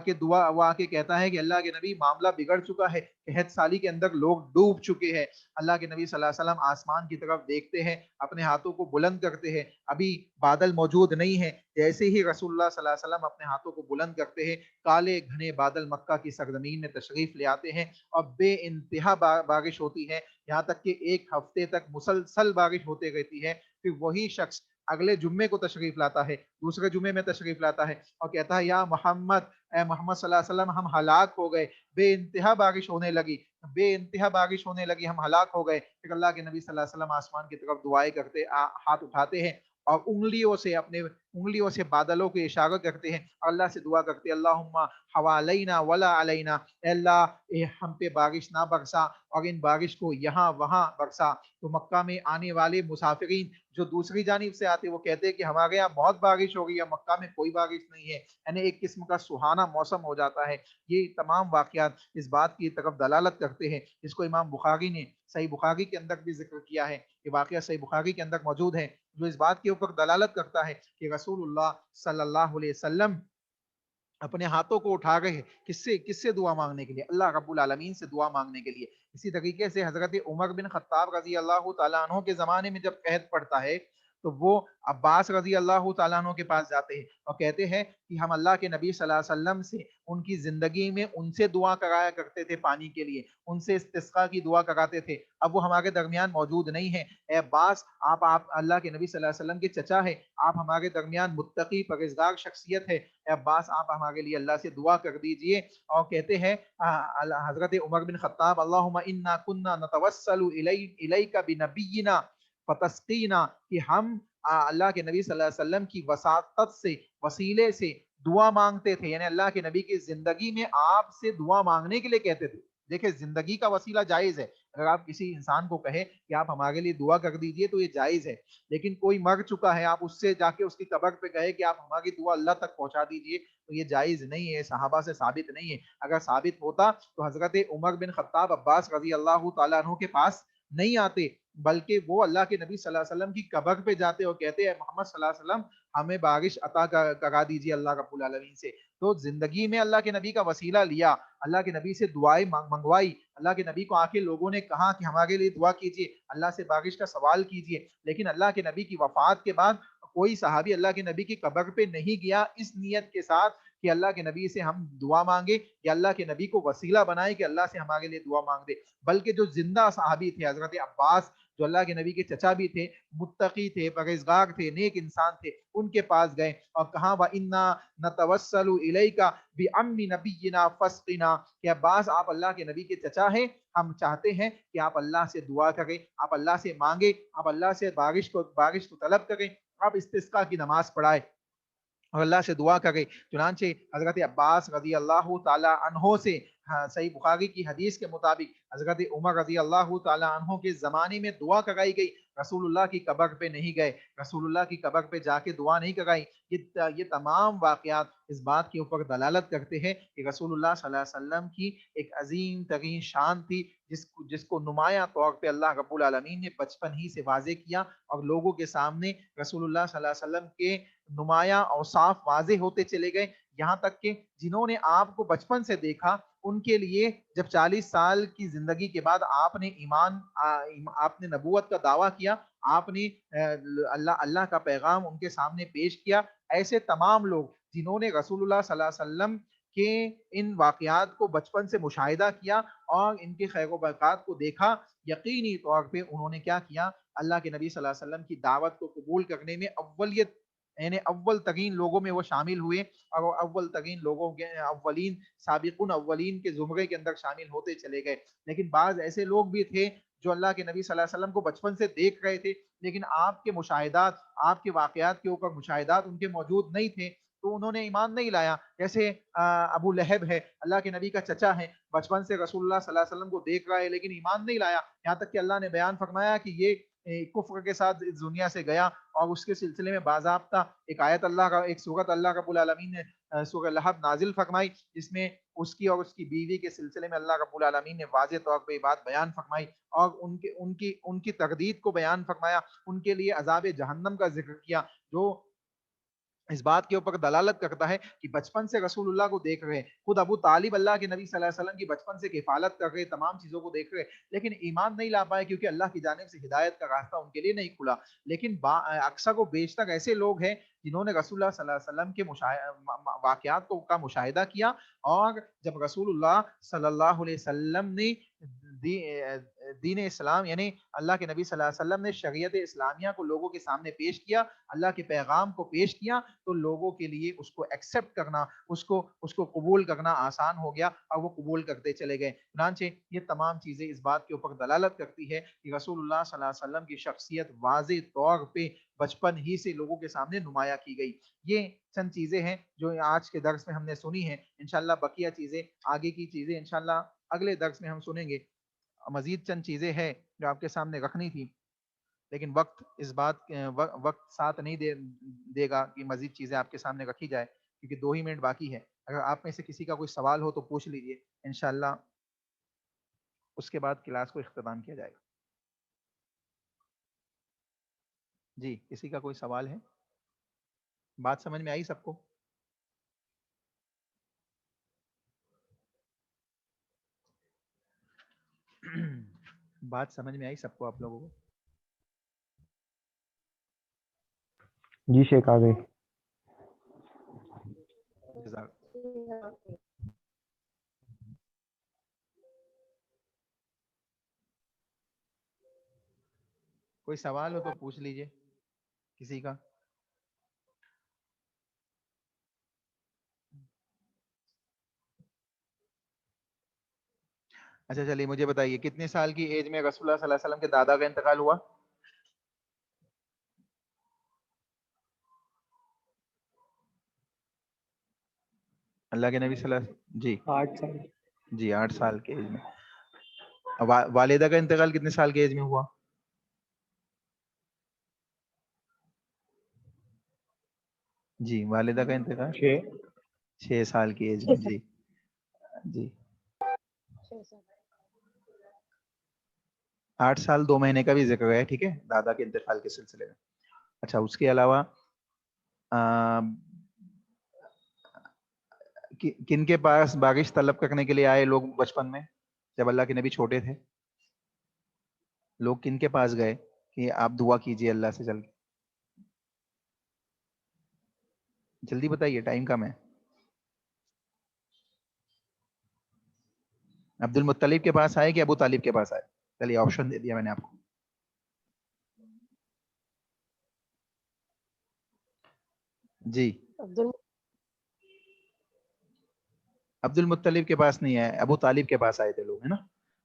Speaker 2: کے کہتا ہے کہ اللہ کے نبی معاملہ بگڑ چکا ہے، قحط سالی کے اندر لوگ ڈوب چکے ہیں۔ اللہ کے نبی صلی اللہ علیہ وسلم آسمان کی طرف دیکھتے ہیں، اپنے ہاتھوں کو بلند کرتے ہیں، ابھی بادل موجود نہیں ہے، جیسے ہی رسول اللہ صلی اللہ علیہ وسلم اپنے ہاتھوں کو بلند کرتے ہیں، کالے گھنے بادل مکہ کی سرزمین میں تشریف لے آتے ہیں اور بے انتہا بارش ہوتی ہے، یہاں تک کہ ایک ہفتے تک مسلسل بارش ہوتے رہتی ہے۔ پھر وہی شخص اگلے جمعے کو تشریف لاتا ہے، دوسرے جمعے میں تشریف لاتا ہے اور کہتا ہے یا محمد، اے محمد صلی اللہ علیہ وسلم، ہم ہلاک ہو گئے، بے انتہا بارش ہونے لگی، ہم ہلاک ہو گئے۔ پھر اللہ کے نبی صلی اللہ علیہ وسلم آسمان کی طرف دعائیں کرتے، ہاتھ اٹھاتے ہیں اور انگلیوں سے بادلوں کو اشارہ کرتے ہیں اور اللہ سے دعا کرتے، اللہم حوالینا ولا علینا، اے اللہ ہم پہ بارش نہ برسا اور ان بارش کو یہاں وہاں برسا۔ تو مکہ میں آنے والے مسافرین جو دوسری جانب سے آتے وہ کہتے ہیں کہ ہمارے یہاں بہت بارش ہو رہی ہے، مکہ میں کوئی بارش نہیں ہے، یعنی ایک قسم کا سہانا موسم ہو جاتا ہے۔ یہ تمام واقعات اس بات کی طرف دلالت کرتے ہیں، جس کو امام بخاری نے صحیح بخاری کے اندر بھی ذکر کیا ہے، یہ واقعہ صحیح بخاری کے اندر موجود ہے، جو اس بات کے اوپر دلالت کرتا ہے کہ رسول اللہ صلی اللہ علیہ وسلم اپنے ہاتھوں کو اٹھا گئے کس سے دعا مانگنے کے لیے؟ اللہ رب العالمین سے دعا مانگنے کے لیے۔ اسی طریقے سے حضرت عمر بن خطاب رضی اللہ تعالیٰ عنہ کے زمانے میں جب قحط پڑتا ہے تو وہ عباس رضی اللہ تعالیٰ عنہ کے پاس جاتے ہیں اور کہتے ہیں کہ ہم اللہ کے نبی صلی اللہ علیہ وسلم سے ان کی زندگی میں ان سے دعا کرایا کرتے تھے، پانی کے لیے ان سے استسقاء کی دعا کراتے تھے، اب وہ ہمارے درمیان موجود نہیں ہیں، اے عباس آپ اللہ کے نبی صلی اللہ علیہ وسلم کے چچا ہے، آپ ہمارے درمیان متقی پرہیزگار شخصیت ہے، اے عباس آپ ہمارے لیے اللہ سے دعا کر دیجئے۔ اور کہتے ہیں حضرت عمر بن خطاب، اللہم انا کننا نتوسل الیک بنبینا فتسقینا، کہ ہم اللہ کے نبی صلی اللہ علیہ وسلم کی وساطت سے، وسیلے سے دعا مانگتے تھے، یعنی اللہ کے نبی کی زندگی میں آپ سے دعا مانگنے کے لیے کہتے تھے۔ دیکھیں زندگی کا وسیلہ جائز ہے، اگر آپ کسی انسان کو کہیں کہ آپ ہمارے لیے دعا کر دیجئے تو یہ جائز ہے، لیکن کوئی مر چکا ہے، آپ اس سے جا کے اس کی قبر پہ کہے کہ آپ ہماری دعا اللہ تک پہنچا دیجئے تو یہ جائز نہیں ہے، صحابہ سے ثابت نہیں ہے۔ اگر ثابت ہوتا تو حضرت عمر بن خطاب عباس رضی اللہ تعالیٰ عنہ کے پاس نہیں آتے، بلکہ وہ اللہ کے نبی صلی اللہ علیہ وسلم کی قبر پہ جاتے اور کہتے ہیں محمد صلی اللہ علیہ وسلم ہمیں بارش عطا کرا دیجیے اللہ رب العالمین سے۔ تو زندگی میں اللہ کے نبی کا وسیلہ لیا، اللہ کے نبی سے دعائیں منگوائی، اللہ کے نبی کو آ کے لوگوں نے کہا کہ ہمارے لیے دعا کیجیے، اللہ سے بارش کا سوال کیجیے، لیکن اللہ کے نبی کی وفات کے بعد کوئی صحابی اللہ کے نبی کی قبر پہ نہیں گیا اس نیت کے ساتھ کہ اللہ کے نبی سے ہم دعا مانگے یا اللہ کے نبی کو وسیلہ بنائے کہ اللہ سے ہمارے لیے دعا مانگ دے، بلکہ جو زندہ صحابی تھے حضرت عباس جو اللہ کے نبی کے چچا بھی تھے، متقی تھے، پرہیزگار تھے، نیک انسان تھے، ان کے پاس گئے اور کہا وَإِنَّا نَتَوَسَّلُ إِلَيْكَ بِأَمِّ نَبِيِّنَا فَاسْقِنَا، کہ عباس آپ اللہ کے نبی کے چچا ہیں، ہم چاہتے ہیں کہ آپ اللہ سے دعا کریں، آپ اللہ سے مانگیں، آپ اللہ سے بارش کو طلب کریں، آپ استسقاء کی نماز پڑھائیں۔ اور اللہ سے دعا کر گئی. چنانچہ حضرت عباس رضی اللہ تعالیٰ عنہ سے صحیح بخاری کی حدیث کے مطابق حضرت عمر رضی اللہ تعالیٰ عنہ کے زمانے میں دعا کرائی گئی, رسول اللہ کی قبر پہ نہیں گئے, رسول اللہ کی قبر پہ جا کے دعا نہیں کرائی. یہ تمام واقعات اس بات کے اوپر دلالت کرتے ہیں کہ رسول اللہ صلی اللہ علیہ وسلم کی ایک عظیم ترین شان تھی جس کو نمایاں طور پہ اللہ رب العالمین نے بچپن ہی سے واضح کیا, اور لوگوں کے سامنے رسول اللہ صلی اللہ علیہ وسلم کے نمایاں اوصاف واضح ہوتے چلے گئے, یہاں تک کہ جنہوں نے آپ کو بچپن سے دیکھا ان کے لیے جب 40 سال کی زندگی کے بعد آپ نے نبوت کا دعویٰ کیا, آپ نے اللہ کا پیغام ان کے سامنے پیش کیا, ایسے تمام لوگ جنہوں نے رسول اللہ صلی اللہ علیہ وسلم کے ان واقعات کو بچپن سے مشاہدہ کیا اور ان کے خیر و برکات کو دیکھا, یقینی طور پہ انہوں نے کیا کیا, اللہ کے نبی صلی اللہ علیہ وسلم کی دعوت کو قبول کرنے میں اولیت یعنی اول ترین لوگوں میں وہ شامل ہوئے, اور اول ترین لوگوں کے اولین سابقون اولین کے زمرے کے اندر شامل ہوتے چلے گئے. لیکن بعض ایسے لوگ بھی تھے جو اللہ کے نبی صلی اللہ علیہ وسلم کو بچپن سے دیکھ رہے تھے, لیکن آپ کے مشاہدات, آپ کے واقعات کے اوپر مشاہدات ان کے موجود نہیں تھے, تو انہوں نے ایمان نہیں لایا. جیسے ابو لہب ہے, اللہ کے نبی کا چچا ہے, بچپن سے رسول اللہ صلی اللہ علیہ وسلم کو دیکھ رہا ہے لیکن ایمان نہیں لایا, یہاں تک کہ اللہ نے بیان فرمایا کہ یہ کفر کے ساتھ اس دنیا سے گیا, اور اس کے سلسلے میں باضابطہ ایک آیت اللہ کا, ایک سورت اللہ رب العالمین نے سورہ لہب نازل فرمائی, جس میں اس کی اور اس کی بیوی کے سلسلے میں اللہ رب العالمین نے واضح طور پہ یہ بات بیان فرمائی, اور ان کی تردید کو بیان فرمایا, ان کے لیے عذاب جہنم کا ذکر کیا, جو اس بات کے اوپر دلالت کرتا ہے کہ بچپن سے رسول اللہ کو دیکھ رہے. خود ابو طالب اللہ کے نبی صلی اللہ علیہ وسلم کی بچپن سے کفالت کر رہے, تمام چیزوں کو دیکھ رہے, لیکن ایمان نہیں لا پائے کیونکہ اللہ کی جانب سے ہدایت کا راستہ ان کے لیے نہیں کھلا. لیکن اکثر و بیشتر ایسے لوگ ہیں جنہوں نے رسول اللہ صلی اللہ علیہ وسلم کے واقعات کا مشاہدہ کیا, اور جب رسول اللہ صلی اللہ علیہ وسلم نے دین اسلام یعنی اللہ کے نبی صلی اللہ علیہ وسلم نے شریعت اسلامیہ کو لوگوں کے سامنے پیش کیا, اللہ کے پیغام کو پیش کیا, تو لوگوں کے لیے اس کو ایکسیپٹ کرنا, اس کو قبول کرنا آسان ہو گیا, اور وہ قبول کرتے چلے گئے. چنانچہ یہ تمام چیزیں اس بات کے اوپر دلالت کرتی ہے کہ رسول اللہ صلی اللہ علیہ وسلم کی شخصیت واضح طور پہ بچپن ہی سے لوگوں کے سامنے نمایاں کی گئی. یہ چند چیزیں ہیں جو آج کے درس میں ہم نے سنی ہیں. انشاءاللہ بقیہ چیزیں, آگے کی چیزیں انشاءاللہ اگلے درس میں ہم سنیں گے. مزید چند چیزیں ہیں جو آپ کے سامنے رکھنی تھی, لیکن وقت ساتھ نہیں دے گا کہ مزید چیزیں آپ کے سامنے رکھی جائے, کیونکہ 2 ہی منٹ باقی ہے. اگر آپ میں سے کسی کا کوئی سوال ہو تو پوچھ لیجئے, انشاءاللہ اس کے بعد کلاس کو اختتام کیا جائے گا. جی, کسی کا کوئی سوال ہے؟ بات سمجھ میں آئی سب کو؟ بات سمجھ میں آئی سب کو آپ لوگوں کو؟
Speaker 4: جی شیخ آ گئے.
Speaker 2: کوئی سوال ہو تو پوچھ لیجئے کسی کا. اچھا چلیے مجھے بتائیے, کتنے سال کی ایج میں رسول اللہ صلی اللہ علیہ وسلم کے دادا کا انتقال ہوا؟ اللہ کے نبی صلی اللہ علیہ وسلم جی
Speaker 4: 8 سال.
Speaker 2: جی 8 سال کے ایج میں. والدہ کا انتقال کتنے سال کے ایج میں ہوا؟ جی والدہ کا انتقال 6 سال کی ایج میں. جی جی 8 سال 2 مہینے کا بھی ذکر ہے, ٹھیک ہے, دادا کے انتقال کے سلسلے میں. اچھا, اس کے علاوہ کن کے پاس بارش طلب کرنے کے لیے آئے لوگ بچپن میں جب اللہ کے نبی چھوٹے تھے؟ لوگ کن کے پاس گئے کہ آپ دعا کیجئے اللہ سے؟ جلدی بتائیے, ٹائم کم ہے. عبد المطلب کے پاس آئے کہ ابو طالب کے پاس آئے؟ چلیے آپشن دے دیا میں نے آپ کو. جی عبد المطلب کے پاس نہیں آئے, ابو طالب کے پاس آئے تھے لوگ, ہے نا.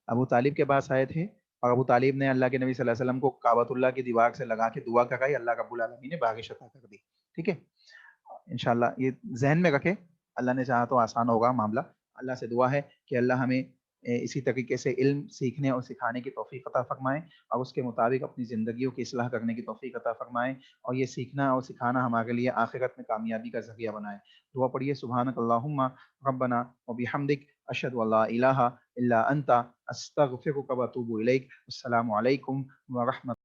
Speaker 2: ابو طالب کے پاس آئے تھے, اور ابو طالب نے اللہ کے نبی صلی اللہ علیہ وسلم کو کعبۃ اللہ کی دیوار سے لگا کے دعا کرائی, اللہ رب العالمین نے بارش عطا کر دی. ٹھیک ہے, انشاءاللہ یہ ذہن میں رکھے، اللہ نے چاہا تو آسان ہوگا معاملہ. اللہ سے دعا ہے کہ اللہ ہمیں اسی طریقے سے علم سیکھنے اور سکھانے کی توفیق عطا فرمائے اور اس کے مطابق اپنی زندگیوں کی اصلاح کرنے کی توفیق عطا فرمائے اور یہ سیکھنا اور سکھانا ہمارے لیے آخرت میں کامیابی کا ذریعہ بنائے. دعا پڑھیے. سبحانک اللہم ربنا وبحمدک اشہد ان لا الہ الا انت استغفرک و اتوب الیک. السلام علیکم ورحمۃ